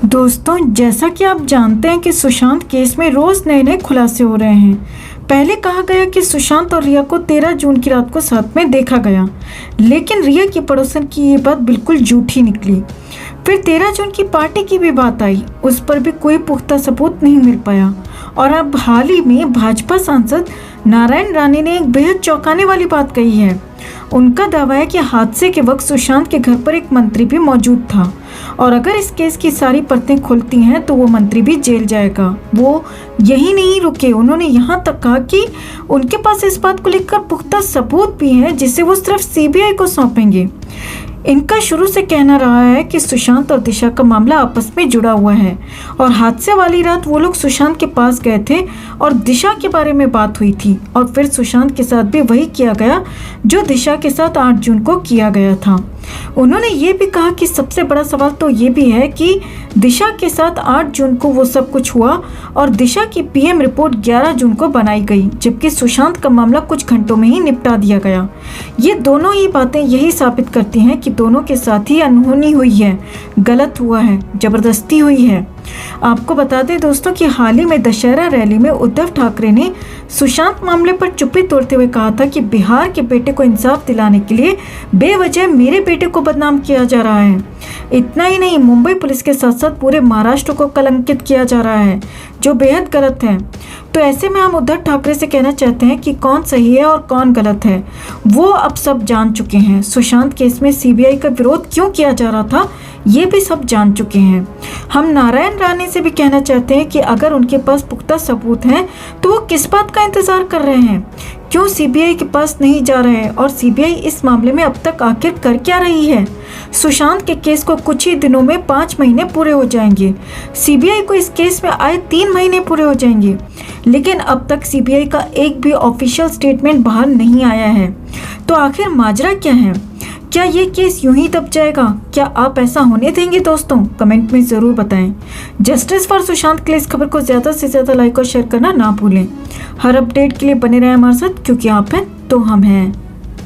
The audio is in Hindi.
दोस्तों, जैसा कि आप जानते हैं कि सुशांत केस में रोज नए नए खुलासे हो रहे हैं। पहले कहा गया कि सुशांत और रिया को 13 जून की रात को साथ में देखा गया, लेकिन रिया की पड़ोसन की ये बात बिल्कुल झूठी निकली। फिर 13 जून की पार्टी की भी बात आई, उस पर भी कोई पुख्ता सबूत नहीं मिल पाया। और अब हाल ही में भाजपा सांसद नारायण राणे ने एक बेहद चौंकाने वाली बात कही है। उनका दावा है कि हादसे के वक्त सुशांत के घर पर एक मंत्री भी मौजूद था और अगर इस केस की सारी परतें खुलती हैं तो वो मंत्री भी जेल जाएगा। वो यही नहीं रुके, उन्होंने यहाँ तक कहा कि उनके पास इस बात को लेकर पुख्ता सबूत भी है जिसे वो सिर्फ सीबीआई को सौंपेंगे। इनका शुरू से कहना रहा है कि सुशांत और दिशा का मामला आपस में जुड़ा हुआ है और हादसे वाली रात वो लोग सुशांत के पास गए थे और दिशा के बारे में बात हुई थी और फिर सुशांत के साथ भी वही किया गया जो दिशा के साथ 8 जून को किया गया था। उन्होंने ये भी कहा कि सबसे बड़ा सवाल तो ये भी है कि दिशा के साथ 8 जून को वो सब कुछ हुआ और दिशा की पीएम रिपोर्ट 11 जून को बनाई गई, जबकि सुशांत का मामला कुछ घंटों में ही निपटा दिया गया। ये दोनों ही बातें यही साबित करती हैं कि दोनों के साथ ही अनहोनी हुई है, गलत हुआ है, जबरदस्ती हुई है। आपको बता दें दोस्तों कि हाल ही में दशहरा रैली में उद्धव ठाकरे ने सुशांत मामले पर चुप्पी तोड़ते हुए कहा था कि बिहार के बेटे को इंसाफ दिलाने के लिए बेवजह मेरे बेटे को बदनाम किया जा रहा है। इतना ही नहीं, मुंबई पुलिस के साथ साथ पूरे महाराष्ट्र को कलंकित किया जा रहा है, जो बेहद गलत है। तो ऐसे में हम उद्धव ठाकरे से कहना चाहते हैं कि कौन सही है और कौन गलत है वो अब सब जान चुके हैं। सुशांत केस में सीबीआई का विरोध क्यों किया जा रहा था ये भी सब जान चुके हैं। हम नारायण राणे से भी कहना चाहते हैं कि अगर उनके पास पुख्ता सबूत हैं तो वो किस बात का इंतजार कर रहे हैं, क्यों सीबीआई के पास नहीं जा रहे हैं और सीबीआई इस मामले में अब तक आखिर कर क्या रही है। सुशांत के केस को कुछ ही दिनों में 5 महीने पूरे हो जाएंगे, सीबीआई को इस केस में आए 3 महीने पूरे हो जाएंगे, लेकिन अब तक सीबीआई का एक भी ऑफिशियल स्टेटमेंट बाहर नहीं आया है। तो आखिर माजरा क्या है? क्या ये केस यूं ही दब जाएगा? क्या आप ऐसा होने देंगे? दोस्तों कमेंट में ज़रूर बताएं। जस्टिस फॉर सुशांत के लिए इस खबर को ज़्यादा से ज़्यादा लाइक और शेयर करना ना भूलें। हर अपडेट के लिए बने रहें हमारे साथ, क्योंकि आप हैं तो हम हैं।